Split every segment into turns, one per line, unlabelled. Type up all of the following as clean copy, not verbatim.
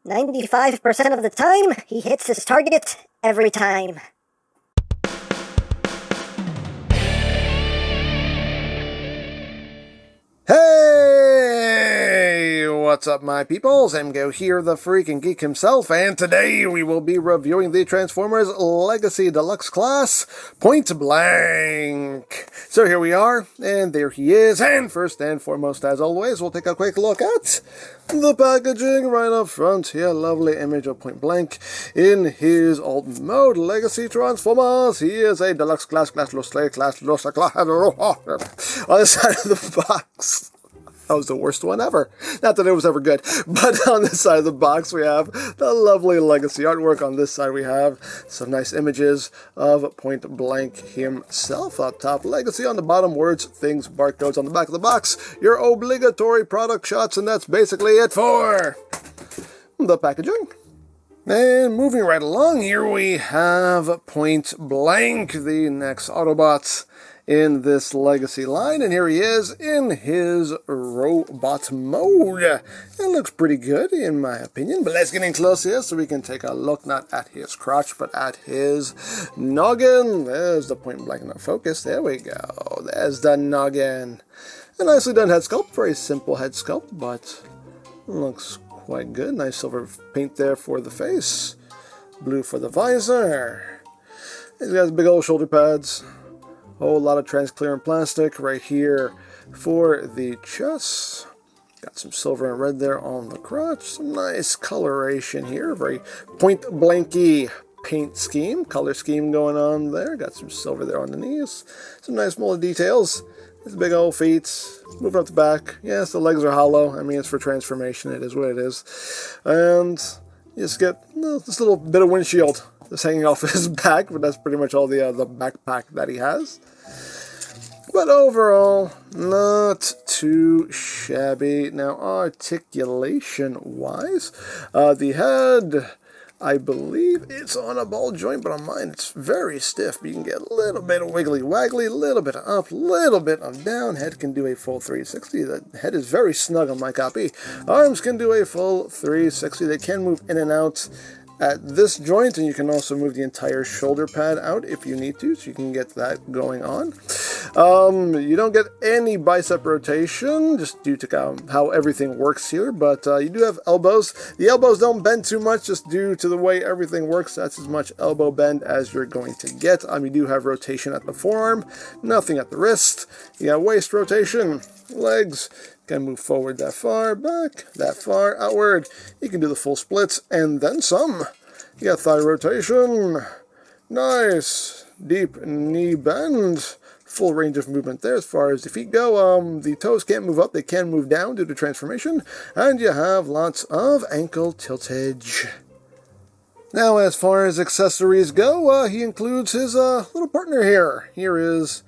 95% of the time, he hits his target every time.
Hey! What's up, my peoples? EmGo here, the freaking geek himself, and today we will be reviewing the Transformers Legacy Deluxe class, Point Blank. So here we are, and there he is, and first and foremost, as always, we'll take a quick look at the packaging right up front. Here, lovely image of Point Blank in his alt mode, Legacy Transformers. He is a Deluxe class, on the side of the box. That was the worst one ever. Not that it was ever good. But on this side of the box, we have the lovely Legacy artwork. On this side, we have some nice images of Point Blank himself. Up top, Legacy. On the bottom, words, things, barcodes. On the back of the box, your obligatory product shots. And that's basically it for the packaging. And moving right along, here we have Point Blank, the next Autobot in this Legacy line, and here he is in his robot mode. It looks pretty good, in my opinion, but let's get in close here so we can take a look not at his crotch, but at his noggin. There's the Point Blank in focus. There we go. There's the noggin. A nicely done head sculpt. Very simple head sculpt, but looks quite good. Nice silver paint there for the face. Blue for the visor. He's got big old shoulder pads. Whole lot of transparent plastic right here for the chest. Got some silver and red there on the crotch. Some nice coloration here. Very Point Blanky paint scheme, color scheme going on there. Got some silver there on the knees. Some nice molded details. His big old feet. Moving up the back. Yes, the legs are hollow. I mean, it's for transformation. It is what it is. And you just get this little bit of windshield just hanging off his back, but that's pretty much all the backpack that he has. But overall, not too shabby. Now, articulation-wise, the head, I believe it's on a ball joint, but on mine it's very stiff. But you can get a little bit of wiggly-waggly, a little bit of up, a little bit of down. Head can do a full 360. The head is very snug on my copy. Arms can do a full 360. They can move in and out at this joint, and you can also move the entire shoulder pad out if you need to, so you can get that going on. You don't get any bicep rotation, just due to how everything works here, but you do have elbows. The elbows don't bend too much, just due to the way everything works. That's as much elbow bend as you're going to get. You do have rotation at the forearm, nothing at the wrist. You got waist rotation, legs. Can move forward that far, back that far, outward. You can do the full splits and then some. You got thigh rotation. Nice. Deep knee bend. Full range of movement there as far as the feet go. The toes can't move up, they can move down due to transformation. And you have lots of ankle tiltage. Now, as far as accessories go, he includes his little partner here. Here is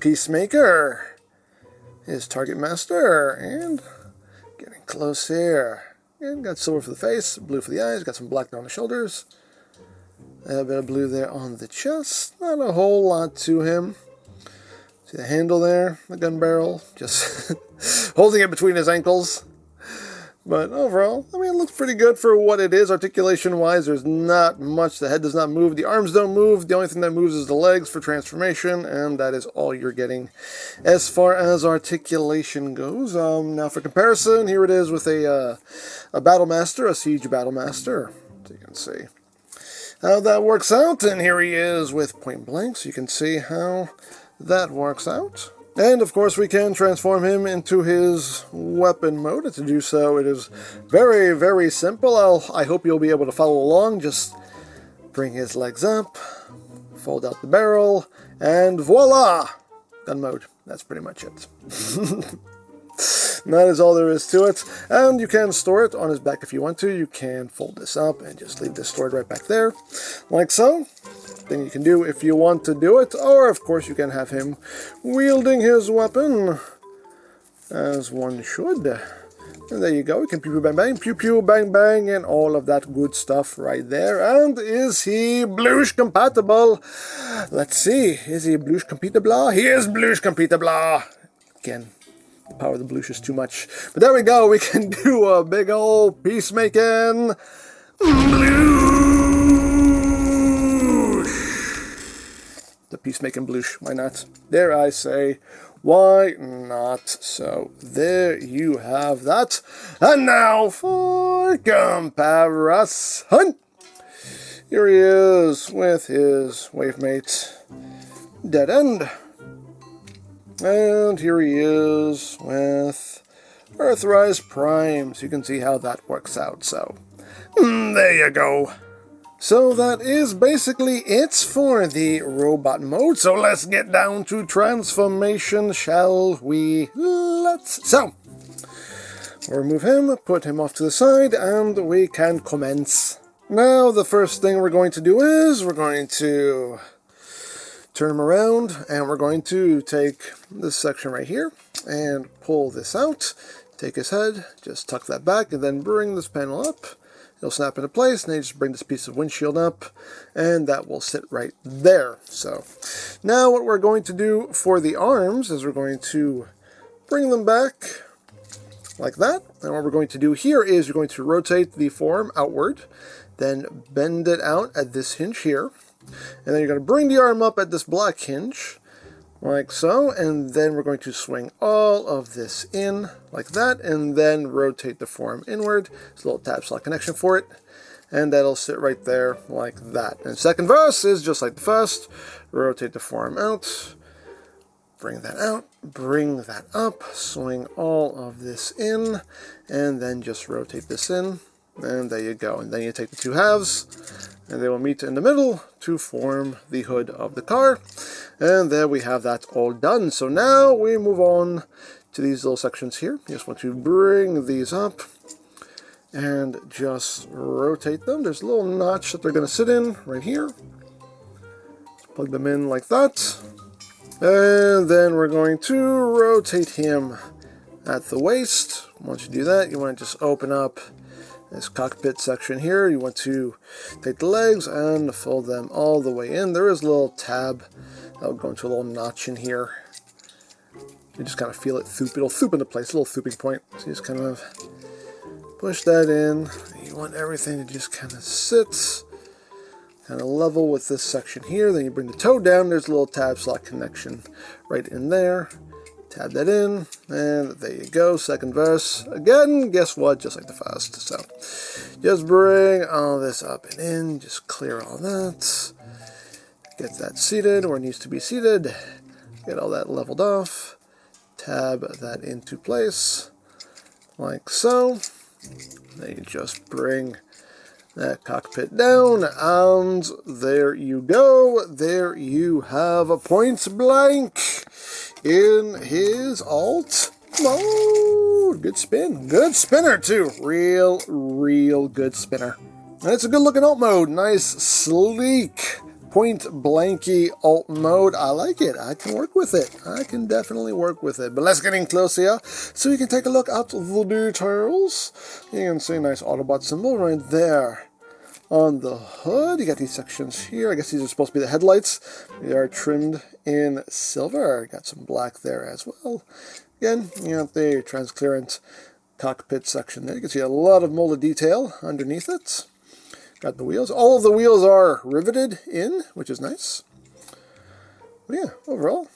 Peacemaker, his target master, and getting close here. And got silver for the face, blue for the eyes, got some black down the shoulders. A bit of blue there on the chest. Not a whole lot to him. See the handle there, the gun barrel, just holding it between his ankles. But overall, I mean, it looks pretty good for what it is. Articulation-wise, there's not much. The head does not move. The arms don't move. The only thing that moves is the legs for transformation, and that is all you're getting as far as articulation goes. Now, for comparison, here it is with a Battle Master, a Siege Battle Master, so you can see how that works out. And here he is with Point Blank, so you can see how that works out. And, of course, we can transform him into his weapon mode. And to do so, it is very, very simple. I hope you'll be able to follow along. Just bring his legs up, fold out the barrel, and voila! Gun mode. That's pretty much it. That is all there is to it. And you can store it on his back if you want to. You can fold this up and just leave this stored right back there, like so. Thing you can do if you want to do it, or of course you can have him wielding his weapon as one should. And there you go, you can pew pew bang bang, pew pew bang bang, and all of that good stuff right there. And is he bluish compatible? Let's see, is he bluish compatible? He is bluish compatible. Again, The power of the blue is too much. But there we go. We can do a big old peacemaking blue. The peacemaking blue. Why not? Dare I say, why not? So there you have that. And now for comparison. Here he is with his wave mate, Dead End. And here he is with Earthrise Prime. So you can see how that works out. So there you go. So that is basically it for the robot mode. So let's get down to transformation, shall we? So we'll remove him, put him off to the side, and we can commence. Now the first thing we're going to do is we're going to turn him around, and we're going to take this section right here and pull this out. Take his head, just tuck that back, and then bring this panel up. It'll snap into place, and then you just bring this piece of windshield up, and that will sit right there. So now what we're going to do for the arms is we're going to bring them back like that. And what we're going to do here is you're going to rotate the form outward, then bend it out at this hinge here, and then you're going to bring the arm up at this black hinge, like so, and then we're going to swing all of this in, like that, and then rotate the form inward. There's a little tab slot connection for it, and that'll sit right there, like that. And second verse is just like the first. Rotate the form out, bring that out, bring that up, swing all of this in, and then just rotate this in. And there you go. And then you take the two halves, and they will meet in the middle to form the hood of the car. And there we have that all done. So now we move on to these little sections here. You just want to bring these up and just rotate them. There's a little notch that they're going to sit in right here. Plug them in like that. And then we're going to rotate him at the waist. Once you do that, you want to just open up this cockpit section here. You want to take the legs and fold them all the way in. There is a little tab that will go into a little notch in here. You just kind of feel it thoop. It'll thoop into place, a little thooping point. So you just kind of push that in. You want everything to just kind of sit kind of level with this section here. Then you bring the toe down. There's a little tab slot connection right in there. Tab that in, and there you go. Second verse. Again, guess what? Just like the first. So just bring all this up and in. Just clear all that. Get that seated where it needs to be seated. Get all that leveled off. Tab that into place, like so. Then you just bring that cockpit down, and there you go. There you have a point blank in his alt mode. Good spin. Good spinner, too. Real good spinner. And it's a good looking alt mode. Nice, sleek, point blanky alt mode. I like it. I can work with it. I can definitely work with it. But let's get in close here so we can take a look at the details. You can see a nice Autobot symbol right there on the hood. You got these sections here. I guess these are supposed to be the headlights. They are trimmed in silver. Got some black there as well. Again, you got the transparent cockpit section there. You can see a lot of molded detail underneath it. Got the wheels. All of the wheels are riveted in, which is nice. But yeah, overall,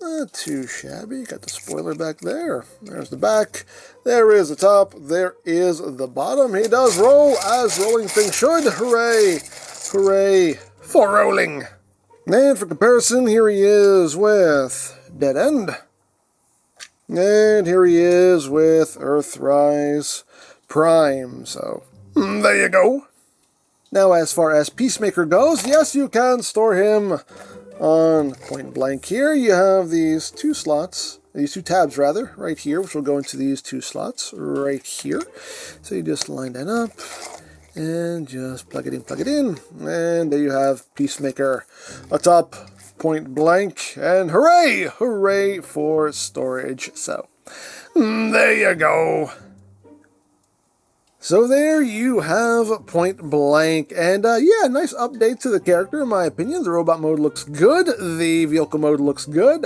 not too shabby. Got the spoiler back there. There's the back. There is the top. There is the bottom. He does roll as rolling things should. Hooray! Hooray for rolling! And for comparison, here he is with Dead End. And here he is with Earthrise Prime. So, there you go. Now, as far as Peacemaker goes, yes, you can store him on point blank here. You have these two slots, these two tabs rather, right here, which will go into these two slots right here. So you just line that up and just plug it in, and there you have Peacemaker atop point blank, and hooray! Hooray for storage. So, there you go. So there you have Point Blank, and yeah, nice update to the character in my opinion. The robot mode looks good, the vehicle mode looks good,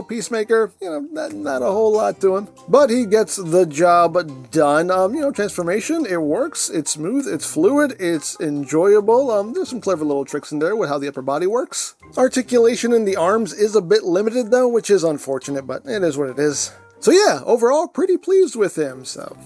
Peacemaker, not a whole lot to him, but he gets the job done. Transformation, it works, it's smooth, it's fluid, it's enjoyable, there's some clever little tricks in there with how the upper body works. Articulation in the arms is a bit limited though, which is unfortunate, but it is what it is. So yeah, overall, pretty pleased with him, so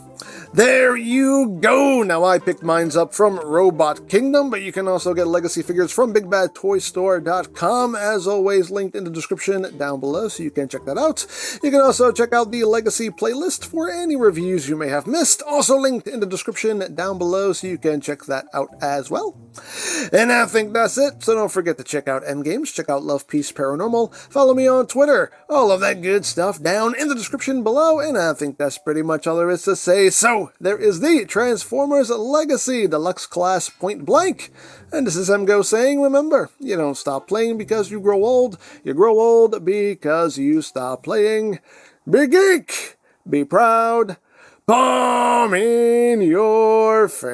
there you go! Now I picked mines up from Robot Kingdom, but you can also get legacy figures from BigBadToyStore.com, as always linked in the description down below, so you can check that out. You can also check out the legacy playlist for any reviews you may have missed, also linked in the description down below, so you can check that out as well. And I think that's it, so don't forget to check out EmGo's, check out Love Peace Paranormal, follow me on Twitter, all of that good stuff down in the description below, and I think that's pretty much all there is to say. So, there is the Transformers Legacy Deluxe Class Point Blank. And this is EmGo saying, remember, you don't stop playing because you grow old because you stop playing. Be geek, be proud, bomb in your face.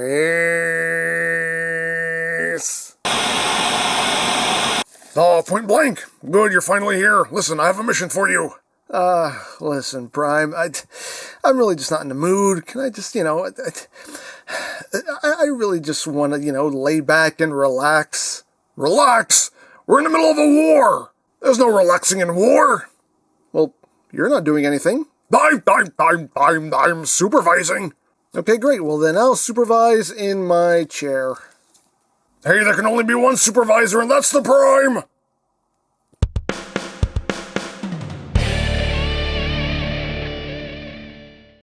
Oh, Point Blank. Good, you're finally here. Listen, I have a mission for you.
Listen, Prime, I'm really just not in the mood. Can I just, I really just want to, lay back and relax.
Relax? We're in the middle of a war. There's no relaxing in war.
Well, you're not doing anything.
I'm supervising.
Okay, great. Well, then I'll supervise in my chair.
Hey, there can only be one supervisor, and that's the Prime.